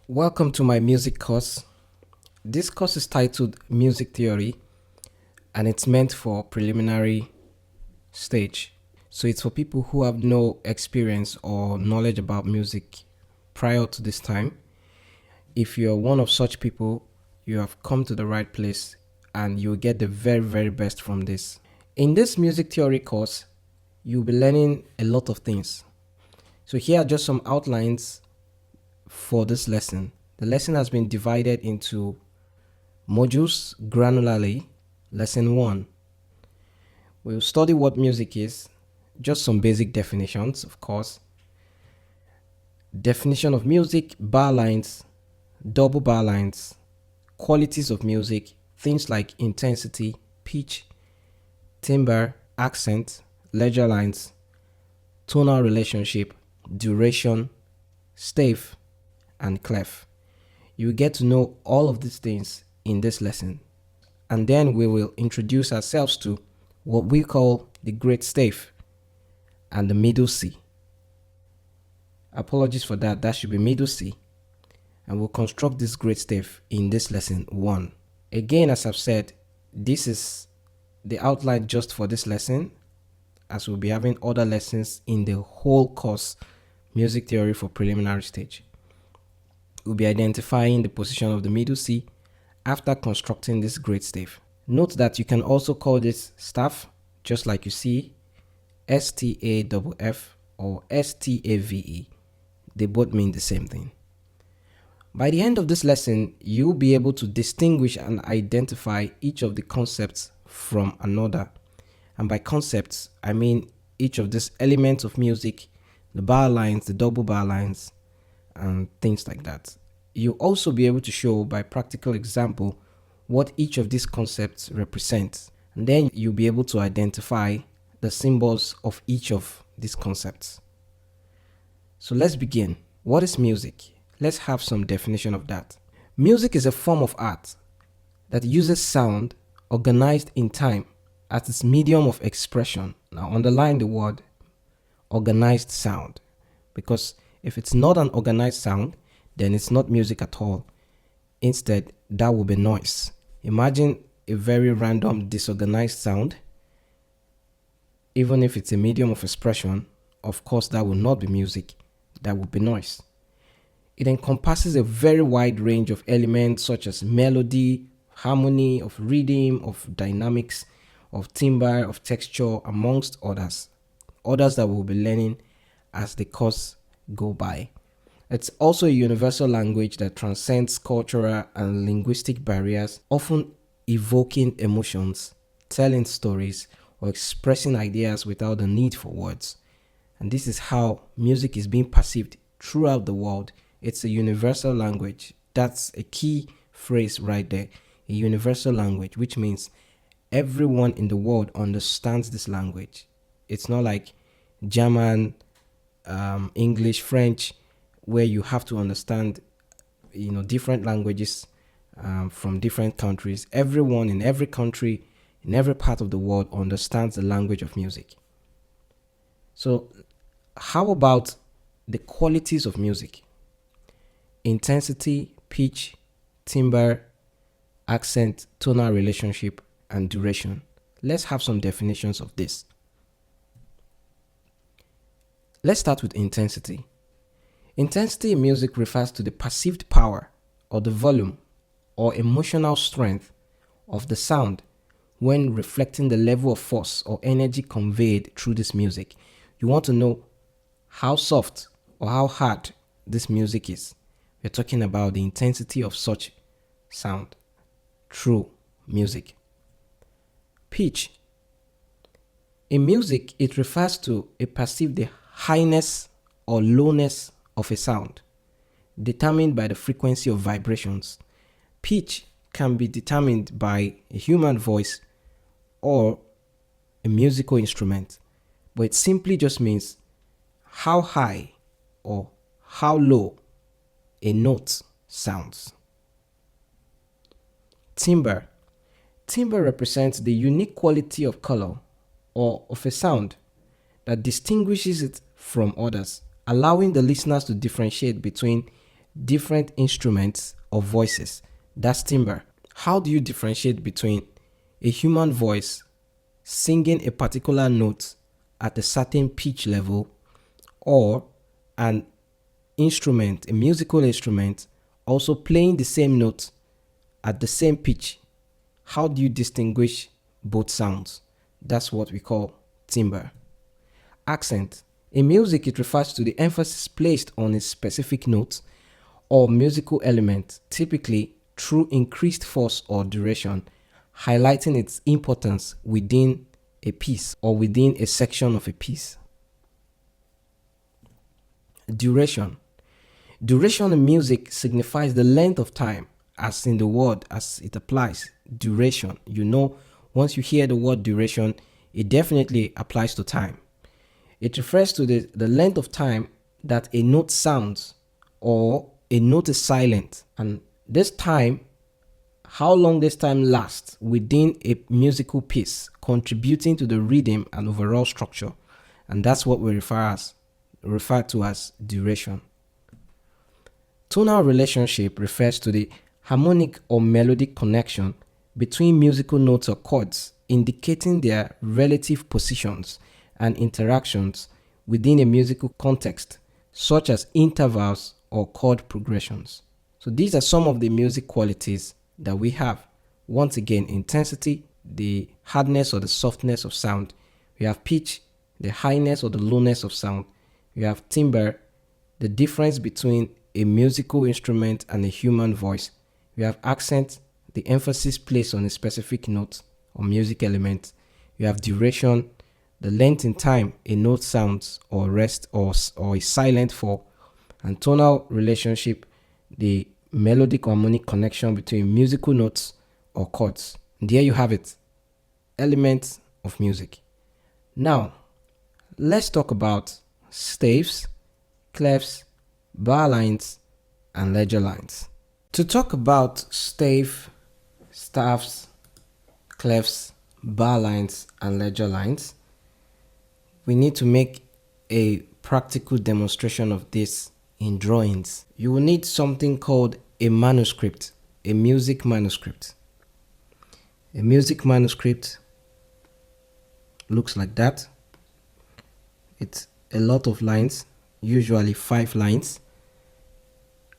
Welcome to my music course. This course is titled Music Theory and it's meant for preliminary stage. So it's for people who have no experience or knowledge about music prior to this time. If you're one of such people, you have come to the right place and you'll get the very best from this. In this music theory course, you'll be learning a lot of things. So here are just some outlines for this lesson. The lesson has been divided into modules granularly. Lesson 1. We'll study what music is, just some basic definitions, of course. Definition of music, bar lines, double bar lines, qualities of music, things like intensity, pitch, timbre, accent, ledger lines, tonal relationship, duration, stave, and clef. You get to know all of these things in this lesson. And then we will introduce ourselves to what we call the great stave and the middle C. Apologies for that, that should be middle C. And we'll construct this great stave in this lesson 1. Again, as I've said, this is the outline just for this lesson, as we'll be having other lessons in the whole course, Music Theory for Preliminary Stage. We'll be identifying the position of the middle C after constructing this great stave. Note that you can also call this staff, just like you see, S-T-A-F-F or S-T-A-V-E. They both mean the same thing. By the end of this lesson, you'll be able to distinguish and identify each of the concepts from another. And by concepts, I mean each of these elements of music, the bar lines, the double bar lines, and things like that. You'll also be able to show by practical example what each of these concepts represents. And then you'll be able to identify the symbols of each of these concepts. So let's begin. What is music? Let's have some definition of that. Music is a form of art that uses sound organized in time as its medium of expression. Now underline the word organized sound, because if it's not an organized sound, then it's not music at all. Instead, that will be noise. Imagine a very random, disorganized sound. Even if it's a medium of expression, of course, that will not be music. That will be noise. It encompasses a very wide range of elements such as melody, harmony, of rhythm, of dynamics, of timbre, of texture, amongst others. Others that we'll be learning as the course go by. It's also a universal language that transcends cultural and linguistic barriers, often evoking emotions, telling stories, or expressing ideas without the need for words. And this is how music is being perceived throughout the world. It's a universal language. That's a key phrase right there. A universal language, which means everyone in the world understands this language. It's not like German, English, French, where you have to understand, different languages from different countries. Everyone in every country, in every part of the world understands the language of music. So, how about the qualities of music? Intensity, pitch, timbre, accent, tonal relationship, and duration. Let's have some definitions of this. Let's start with intensity. Intensity in music refers to the perceived power or the volume or emotional strength of the sound when reflecting the level of force or energy conveyed through this music. You want to know how soft or how hard this music is. We're talking about the intensity of such sound through music. Pitch. In music, it refers to a perceived highness or lowness of a sound, determined by the frequency of vibrations. Pitch can be determined by a human voice or a musical instrument, but it simply just means how high or how low a note sounds. Timbre. Timbre represents the unique quality of color or of a sound that distinguishes it from others, allowing the listeners to differentiate between different instruments or voices. That's timbre. How do you differentiate between a human voice singing a particular note at a certain pitch level or an instrument, a musical instrument, also playing the same note at the same pitch? How do you distinguish both sounds? That's what we call timbre. Accent. In music, it refers to the emphasis placed on a specific note or musical element, typically through increased force or duration, highlighting its importance within a piece or within a section of a piece. Duration. Duration in music signifies the length of time, as in the word, as it applies. Duration. Once you hear the word duration, it definitely applies to time. It refers to the length of time that a note sounds or a note is silent, and this time, how long this time lasts within a musical piece, contributing to the rhythm and overall structure. And that's what we refer to as duration. Tonal relationship refers to the harmonic or melodic connection between musical notes or chords, indicating their relative positions and interactions within a musical context, such as intervals or chord progressions. So these are some of the music qualities that we have. Once again, intensity, the hardness or the softness of sound. We have pitch, the highness or the lowness of sound. We have timbre, the difference between a musical instrument and a human voice. We have accent, the emphasis placed on a specific note or music element. We have duration, the length in time a note sounds or rests or is silent for. And tonal relationship, the melodic or harmonic connection between musical notes or chords. And there you have it, elements of music. Now, let's talk about staves, clefs, bar lines, and ledger lines. To talk about stave, staffs, clefs, bar lines, and ledger lines, we need to make a practical demonstration of this in drawings. You will need something called a manuscript, a music manuscript. A music manuscript looks like that. It's a lot of lines, usually 5 lines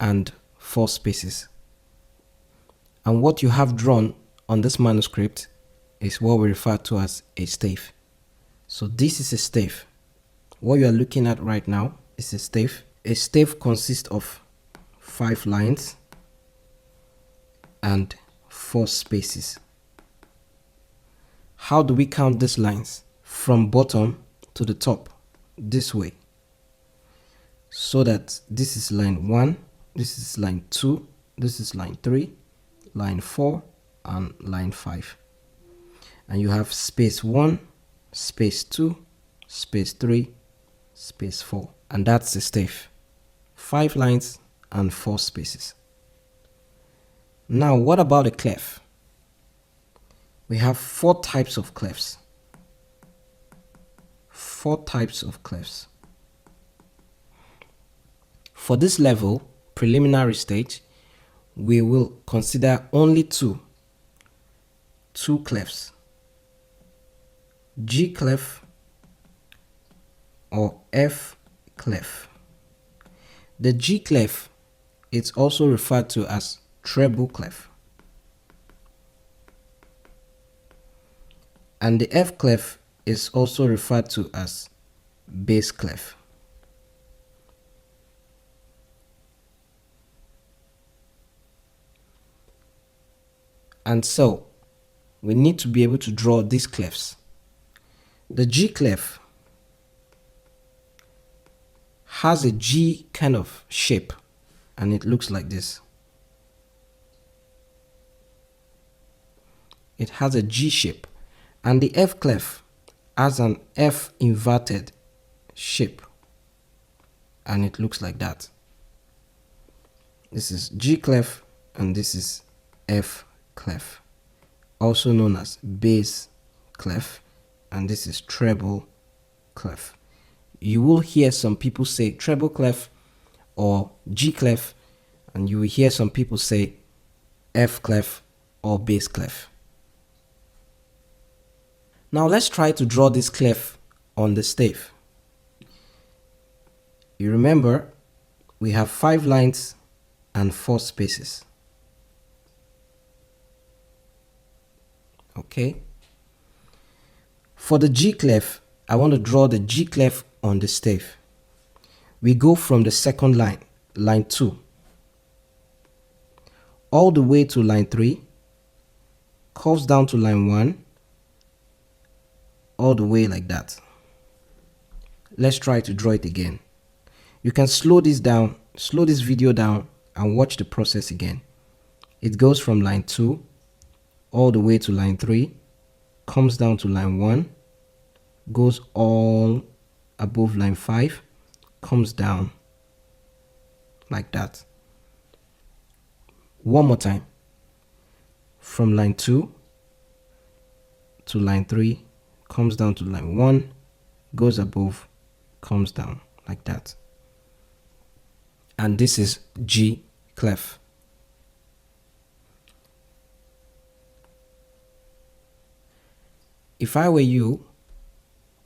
and 4 spaces. And what you have drawn on this manuscript is what we refer to as a stave. So this is a stave. What you are looking at right now is a stave. A stave consists of 5 lines and 4 spaces. How do we count these lines? From bottom to the top, this way. So that this is line 1, this is line 2, this is line 3, line 4, and line 5. And you have space 1, space 2, space 3, space 4. And that's the stave. 5 lines and 4 spaces. Now, what about a clef? We have 4 types of clefs. 4 types of clefs. For this level, preliminary stage, we will consider only two clefs. G clef or F clef. The G clef is also referred to as treble clef, and the F clef is also referred to as bass clef. And so we need to be able to draw these clefs. The G clef has a G kind of shape, and it looks like this. It has a G shape, and the F clef has an F inverted shape, and it looks like that. This is G clef and this is F clef, also known as bass clef, and this is treble clef. You will hear some people say treble clef or G clef, And you will hear some people say F clef or bass clef. Now let's try to draw this clef on the stave. You remember we have 5 lines and 4 spaces. Okay. For the G clef, I want to draw the G clef on the stave. We go from the second line, line 2, all the way to line 3, curves down to line 1, all the way like that. Let's try to draw it again. You can slow this video down and watch the process again. It goes from line 2 all the way to line 3, comes down to line 1, goes all above line 5, comes down like that. One more time. From line 2 to line 3, comes down to line 1, goes above, comes down like that. And this is G clef. If I were you,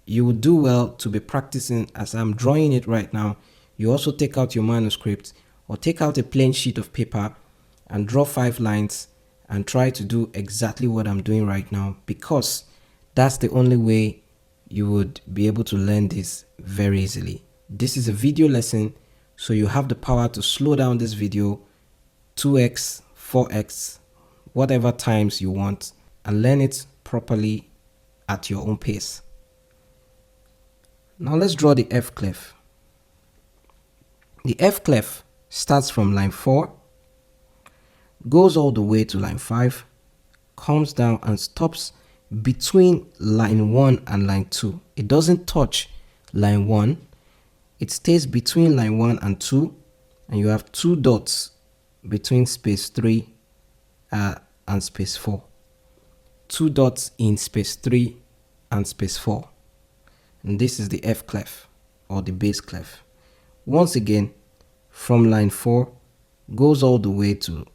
you would do well to be practicing as I'm drawing it right now. You also take out your manuscript or take out a plain sheet of paper and draw 5 lines and try to do exactly what I'm doing right now, because that's the only way you would be able to learn this very easily. This is a video lesson, so you have the power to slow down this video 2x, 4x, whatever times you want, and learn it properly at your own pace. Now let's draw the F clef. The F clef starts from line 4, goes all the way to line 5, comes down and stops between line 1 and line 2. It doesn't touch line 1. It stays between line 1 and 2, and you have 2 dots between space 3 and space 4. 2 dots in space 3 and space 4. And this is the F clef or the bass clef. Once again, from line 4, goes all the way to,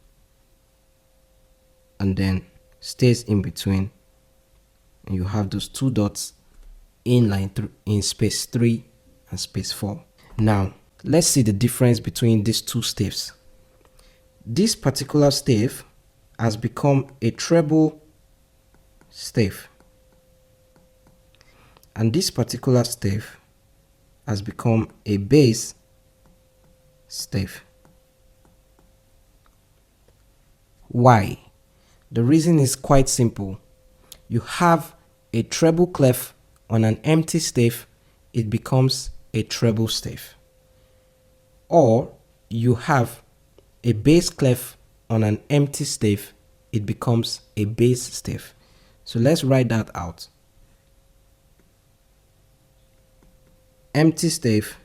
and then stays in between, and you have those 2 dots in in space 3 and space 4. Now let's see the difference between these 2 staves. This particular stave has become a treble stave, and this particular stave has become a bass stave. Why? The reason is quite simple. You have a treble clef on an empty stave, it becomes a treble stave. Or you have a bass clef on an empty stave, it becomes a bass stave. So let's write that out. Empty stave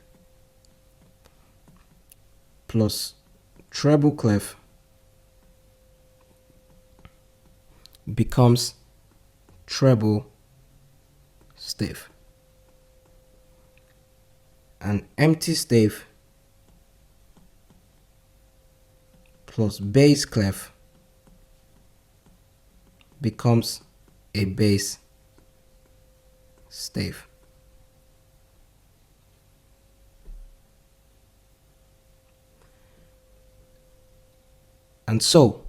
plus treble clef becomes treble stave. An empty stave plus bass clef becomes a bass stave. And so,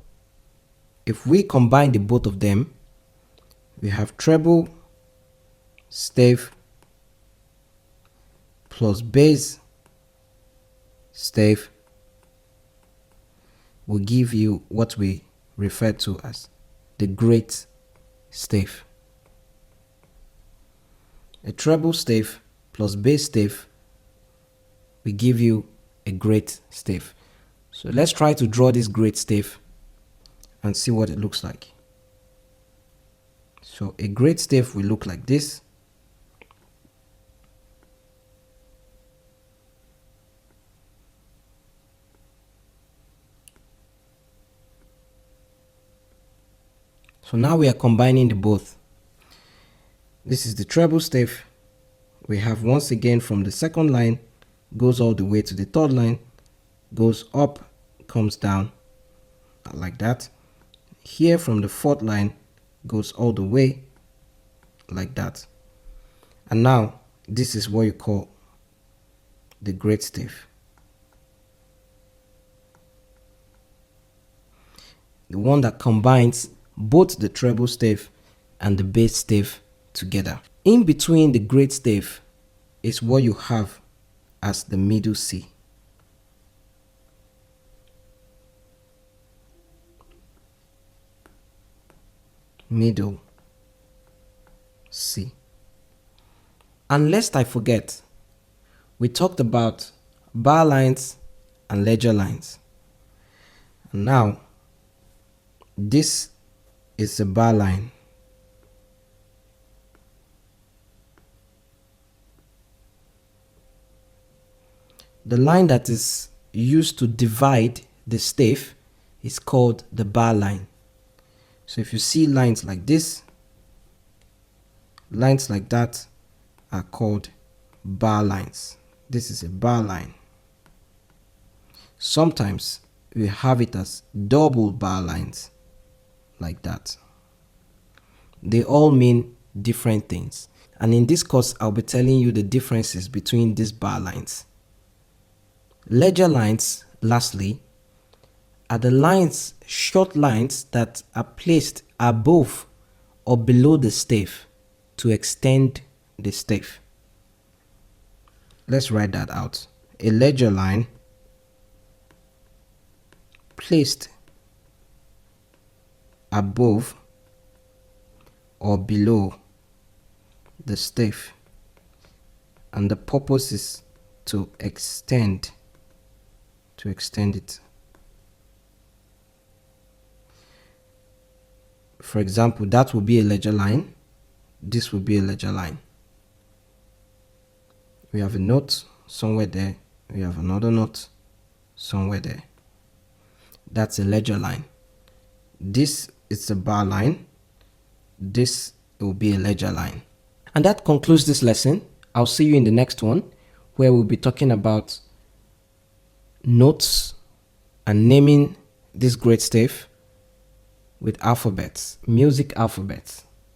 if we combine the both of them, we have treble stave plus bass stave will give you what we refer to as the great stave. A treble stave plus bass stave will give you a great stave. So let's try to draw this great stave and see what it looks like. So a great stave will look like this. So now we are combining the both. This is the treble stave. We have once again from the second line, goes all the way to the third line, goes up, comes down like that. Here from the fourth line goes all the way like that. And now this is what you call the great stave. The one that combines both the treble stave and the bass stave together. In between the great stave is what you have as the middle C. Middle C. And lest I forget, we talked about bar lines and ledger lines. And now this is a bar line. The line that is used to divide the stave is called the bar line. So if you see lines like this, lines like that are called bar lines. This is a bar line. Sometimes we have it as double bar lines like that. They all mean different things. And in this course, I'll be telling you the differences between these bar lines. Ledger lines, lastly, are the lines, short lines that are placed above or below the stave to extend the stave. Let's write that out. A ledger line placed above or below the stave, and the purpose is to extend it. For example, that will be a ledger line. This will be a ledger line. We have a note somewhere there. We have another note somewhere there. That's a ledger line. This is a bar line. This will be a ledger line. And that concludes this lesson. I'll see you in the next one, where we'll be talking about notes and naming this great stave with alphabets, music alphabets.